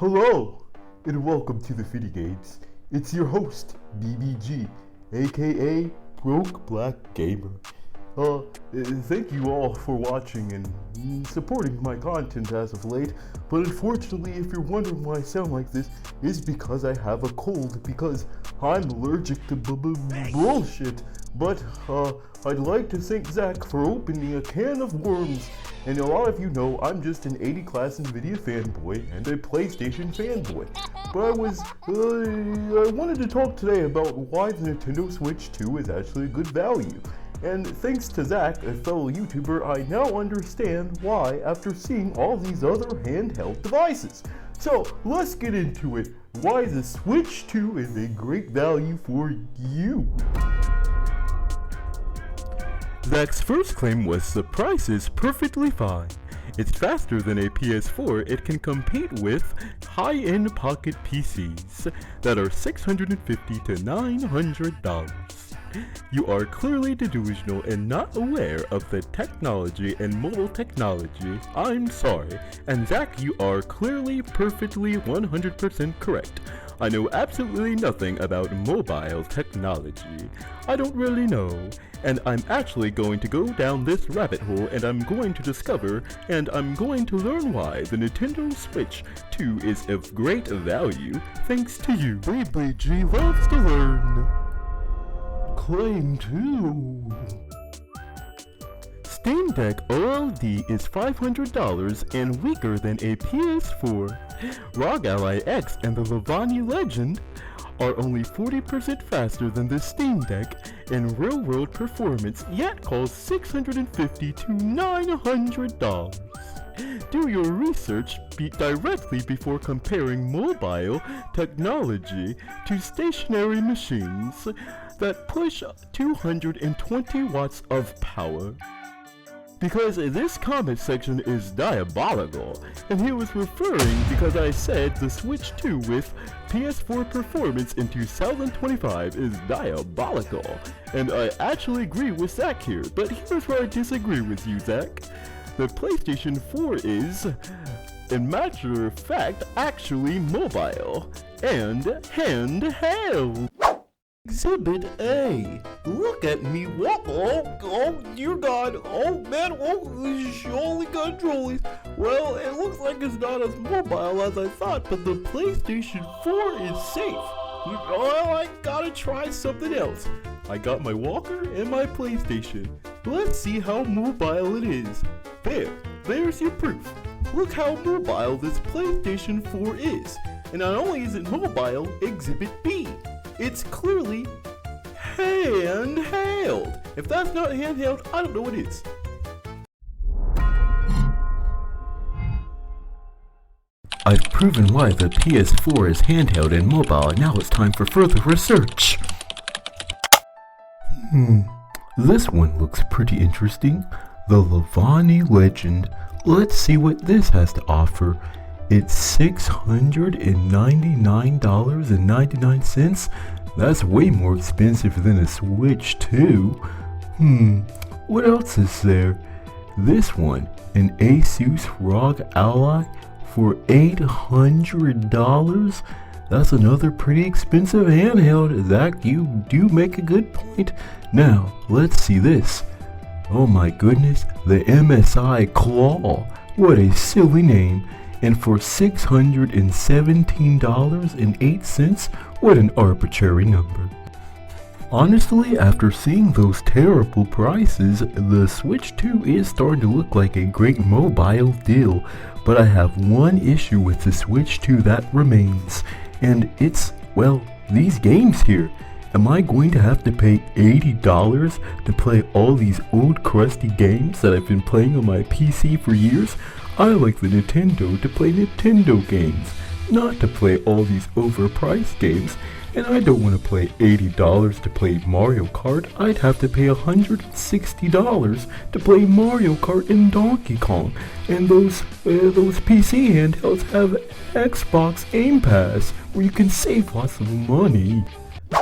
Hello, and welcome to the Fitty Games. It's your host, BBG, aka BrokeBlackGamer. Thank you all for watching and supporting my content as of late, but unfortunately, if you're wondering why I sound like this, it's because I have a cold, because I'm allergic to bullshit. But, I'd like to thank Zach for opening a can of worms. And a lot of you know I'm just an 80 class NVIDIA fanboy and a PlayStation fanboy. But I wanted to talk today about why the Nintendo Switch 2 is actually a good value. And thanks to Zach, a fellow YouTuber, I now understand why after seeing all these other handheld devices. So let's get into it. Why the Switch 2 is a great value for you. Zach's first claim was the price is perfectly fine. It's faster than a PS4. It can compete with high-end pocket PCs that are $650 to $900. You are clearly delusional and not aware of the technology and mobile technology. I'm sorry. And Zach, you are clearly perfectly 100% correct. I know absolutely nothing about mobile technology. I don't really know. And I'm actually going to go down this rabbit hole and I'm going to discover and I'm going to learn why the Nintendo Switch 2 is of great value thanks to you. BBG loves to learn. Claim 2. Steam Deck OLED is $500 and weaker than a PS4. ROG Ally X and the Lavani Legend are only 40% faster than the Steam Deck in real-world performance, yet cost $650 to $900. Do your research directly before comparing mobile technology to stationary machines that push 220 watts of power. Because this comment section is diabolical, and he was referring because I said the Switch 2 with PS4 performance in 2025 is diabolical, and I actually agree with Zach here, but here's where I disagree with you, Zach. The PlayStation 4 is, in matter of fact, actually mobile and handheld. Exhibit A. Look at me walk. Oh, dear God. Oh, man. Oh, holy controllers. Well, it looks like it's not as mobile as I thought, but the PlayStation 4 is safe. Well, I gotta try something else. I got my walker and my PlayStation. Let's see how mobile it is. There's your proof. Look how mobile this PlayStation 4 is. And not only is it mobile, Exhibit B. It's clearly handheld. If that's not handheld, I don't know what is. I've proven why the PS4 is handheld and mobile, and now it's time for further research. This one looks pretty interesting. The Lavani Legend. Let's see what this has to offer. It's $699.99. That's way more expensive than a Switch 2. What else is there? This one, an Asus ROG Ally for $800. That's another pretty expensive handheld. Zach, you do make a good point. Now, let's see this. Oh my goodness, the MSI Claw. What a silly name. And for $617.08, what an arbitrary number. Honestly, after seeing those terrible prices, the Switch 2 is starting to look like a great mobile deal. But I have one issue with the Switch 2 that remains, and it's, well, these games here. Am I going to have to pay $80 to play all these old crusty games that I've been playing on my PC for years? I like the Nintendo to play Nintendo games, not to play all these overpriced games. And I don't want to pay $80 to play Mario Kart. I'd have to pay $160 to play Mario Kart and Donkey Kong. And those PC handhelds have Xbox Game Pass, where you can save lots of money.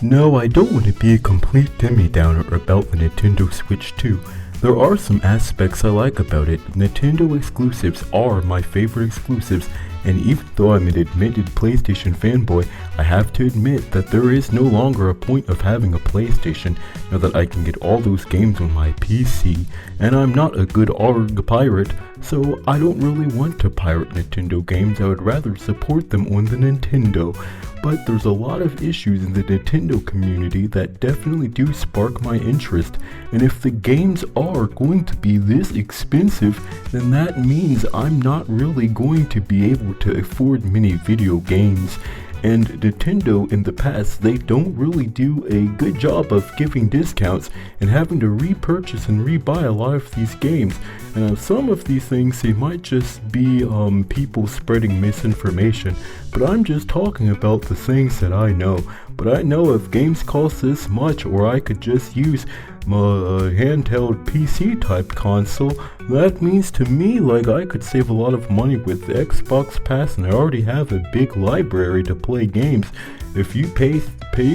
No, I don't want to be a complete Demi-Downer about the Nintendo Switch 2. There are some aspects I like about it. Nintendo exclusives are my favorite exclusives, and even though I'm an admitted PlayStation fanboy, I have to admit that there is no longer a point of having a PlayStation now that I can get all those games on my PC, and I'm not a good ARG pirate, so I don't really want to pirate Nintendo games. I would rather support them on the Nintendo. But there's a lot of issues in the Nintendo community that definitely do spark my interest, and if the games are going to be this expensive, then that means I'm not really going to be able to afford many video games. And Nintendo in the past, they don't really do a good job of giving discounts and having to repurchase and rebuy a lot of these games. And some of these things, they might just be people spreading misinformation, but I'm just talking about the things that I know. But I know if games cost this much, or I could just use my handheld PC type console, that means to me like I could save a lot of money with the Xbox Pass, and I already have a big library to play games. If you pay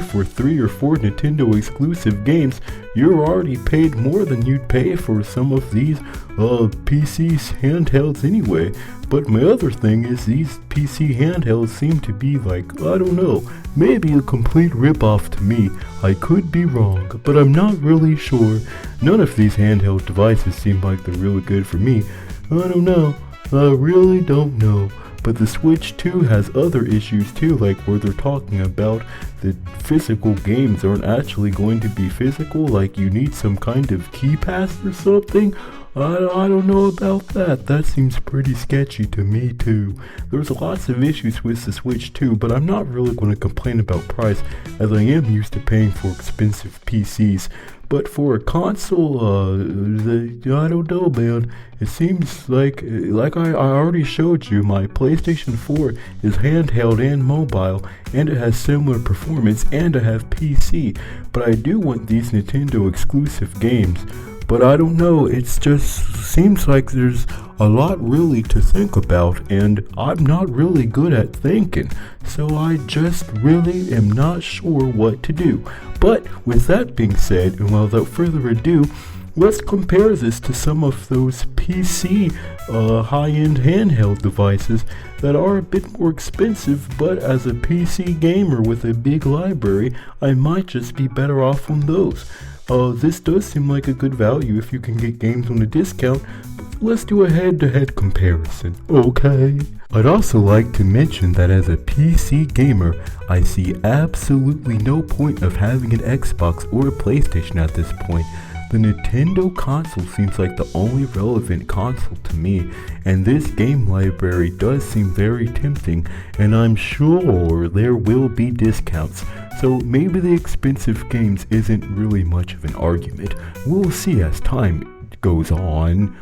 for 3 or 4 Nintendo exclusive games, you're already paid more than you'd pay for some of these PC handhelds anyway. But my other thing is these PC handhelds seem to be like, I don't know, maybe a complete ripoff to me. I could be wrong, but I'm not really sure. None of these handheld devices seem like they're really good for me. I don't know. I really don't know. But the Switch 2 has other issues too, like where they're talking about the physical games aren't actually going to be physical, like you need some kind of key pass or something. I don't know about that. That seems pretty sketchy to me too. There's lots of issues with the Switch 2, but I'm not really going to complain about price, as I am used to paying for expensive PCs. But for a console, I don't know, man. It seems like I already showed you, my PlayStation 4 is handheld and mobile, and it has similar performance, and I have PC. But I do want these Nintendo exclusive games. But I don't know, it just seems like there's a lot really to think about, and I'm not really good at thinking, so I just really am not sure what to do. But with that being said, and without further ado, let's compare this to some of those PC high-end handheld devices that are a bit more expensive, but as a PC gamer with a big library, I might just be better off on those. This does seem like a good value if you can get games on a discount. Let's do a head-to-head comparison, okay? I'd also like to mention that as a PC gamer, I see absolutely no point of having an Xbox or a PlayStation at this point. The Nintendo console seems like the only relevant console to me, and this game library does seem very tempting, and I'm sure there will be discounts. So maybe the expensive games isn't really much of an argument. We'll see as time goes on.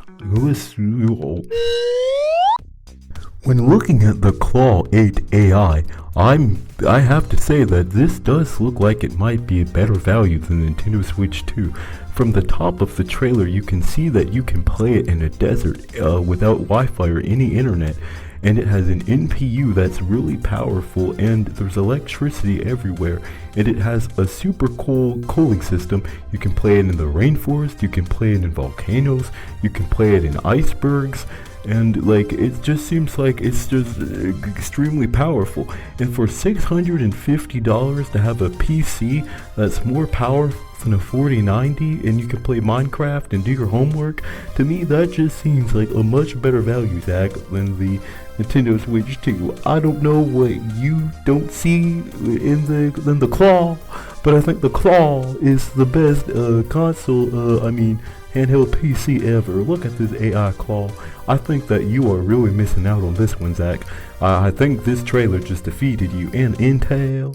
When looking at the Claw 8 AI, I have to say that this does look like it might be a better value than Nintendo Switch 2. From the top of the trailer, you can see that you can play it in a desert without Wi-Fi or any internet, and it has an NPU that's really powerful, and there's electricity everywhere, and it has a super cool cooling system. You can play it in the rainforest, you can play it in volcanoes, you can play it in icebergs, and like it just seems like it's just extremely powerful. And for $650 to have a PC that's more powerful than a 4090 and you can play Minecraft and do your homework, to me that just seems like a much better value, Zach, than the Nintendo Switch 2. I don't know what you don't see in the Claw, but I think the Claw is the best handheld PC ever. Look at this AI Claw. I think that you are really missing out on this one, Zach. I think this trailer just defeated you in Intel.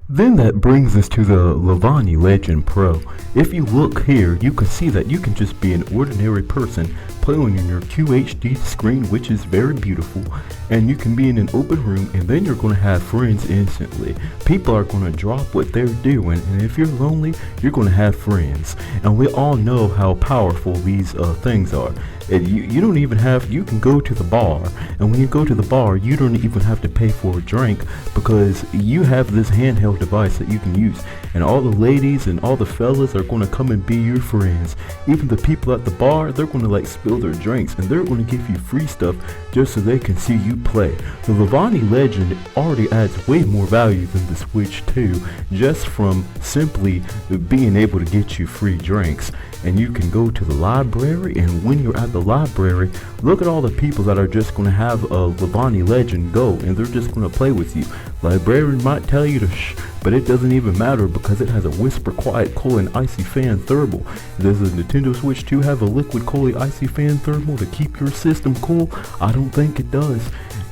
Then that brings us to the Lavani Legend Pro. If you look here, you can see that you can just be an ordinary person playing in your QHD screen, which is very beautiful, and you can be in an open room, and then you're going to have friends instantly. People are going to drop what they're doing, and if you're lonely, you're going to have friends. And we all know how powerful these things are. And you don't even have, you can go to the bar, and when you go to the bar, you don't even have to pay for a drink because you have this handheld device that you can use. and all the ladies and all the fellas are going to come and be your friends. Even the people at the bar, they're going to like spill their drinks, and they're going to give you free stuff just so they can see you play. The Levani Legend already adds way more value than the Switch 2, just from simply being able to get you free drinks. And you can go to the library, and when you're at the library, look at all the people that are just going to have a Levani Legend Go, and they're just going to play with you. Librarian might tell you to shh, but it doesn't even matter because it has a whisper quiet cool and icy fan thermal. Does the Nintendo Switch 2 have a liquid coolly icy fan thermal to keep your system cool? I don't think it does.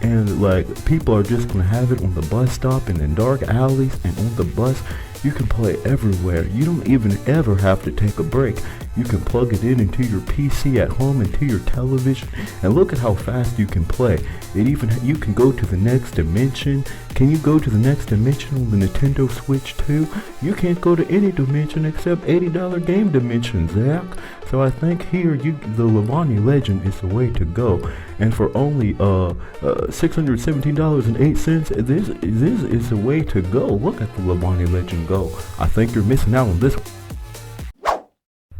And like, people are just going to have it on the bus stop and in dark alleys and on the bus. You can play everywhere. You don't even ever have to take a break. You can plug it in into your PC at home, into your television, and look at how fast you can play. You can go to the next dimension. Can you go to the next dimension on the Nintendo Switch 2? You can't go to any dimension except $80 game dimension, Zach. So I think here the Levani Legend is the way to go. And for only $617.08, this is the way to go. Look at the Levani Legend Go. I think you're missing out on this one.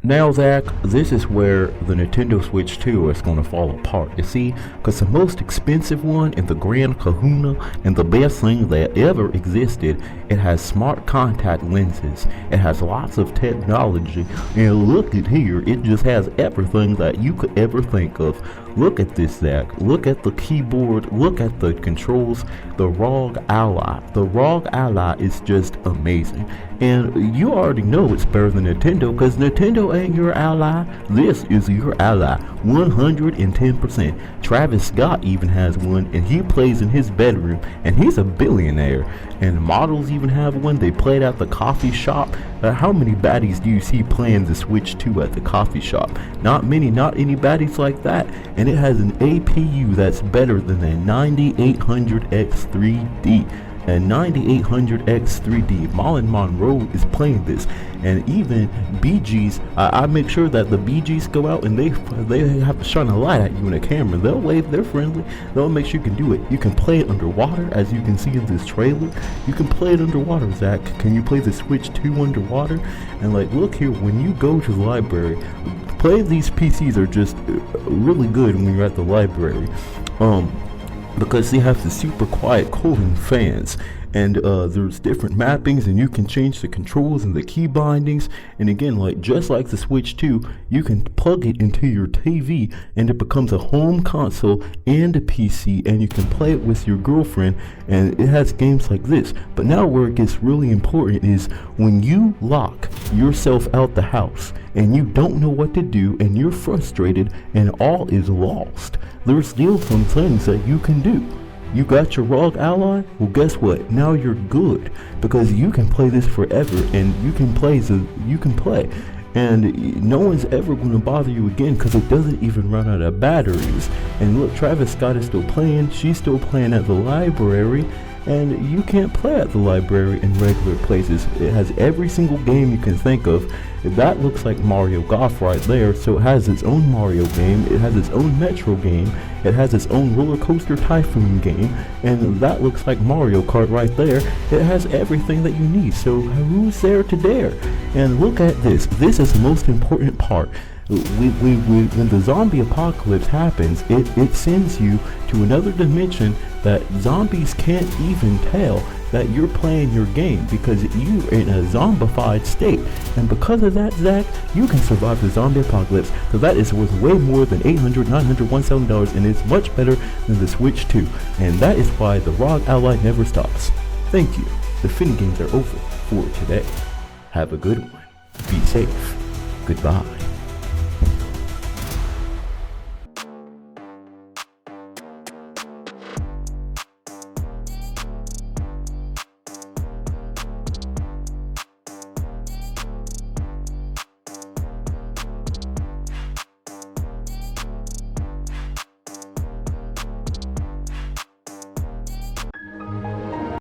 Now, Zach, this is where the Nintendo Switch 2 is going to fall apart, you see? Because the most expensive one and the grand kahuna and the best thing that ever existed, it has smart contact lenses. It has lots of technology. And look at here, it just has everything that you could ever think of. Look at this, Zach. Look at the keyboard. Look at the controls. The ROG Ally. The ROG Ally is just amazing. And you already know it's better than Nintendo because Nintendo ain't your ally. This is your ally. 110%. Travis Scott even has one, and he plays in his bedroom, and he's a billionaire. And models even have one. They played at the coffee shop. How many baddies do you see playing the Switch 2 at the coffee shop? Not many, not any baddies like that. And it has an APU that's better than a 9800X3D. And 9800X3D. Marlon Monroe is playing this, and even BGs. I make sure that the BGs go out and they have to shine a light at you in a camera. They'll wave. They're friendly. They'll make sure you can do it. You can play it underwater, as you can see in this trailer. You can play it underwater, Zach. Can you play the Switch 2 underwater? And like, look here, when you go to the library, playing these PCs are just really good when you're at the library. Because they have the super quiet cooling fans, and there's different mappings, and you can change the controls and the key bindings. And again, like just like the Switch 2, you can plug it into your TV and it becomes a home console and a PC, and you can play it with your girlfriend, and it has games like this. But now where it gets really important is when you lock yourself out the house and you don't know what to do and you're frustrated and all is lost. There's still some things that you can do. You got your ROG Ally? Well, guess what? Now you're good, because you can play this forever, and you can play, and no one's ever going to bother you again because it doesn't even run out of batteries. And look, Travis Scott is still playing. She's still playing at the library. And you can't play at the library in regular places. It has every single game you can think of. That looks like Mario Golf right there. So it has its own Mario game. It has its own Metro game. It has its own Roller Coaster Typhoon game. And that looks like Mario Kart right there. It has everything that you need. So who's there to dare? And look at this. This is the most important part. When the zombie apocalypse happens, it sends you to another dimension that zombies can't even tell that you're playing your game, because you're in a zombified state. And because of that, Zach, you can survive the zombie apocalypse, because that is worth way more than $800, $900, $1,000, and it's much better than the Switch 2. And that is why the ROG Ally never stops. Thank you. The Finny games are over for today. Have a good one. Be safe. Goodbye.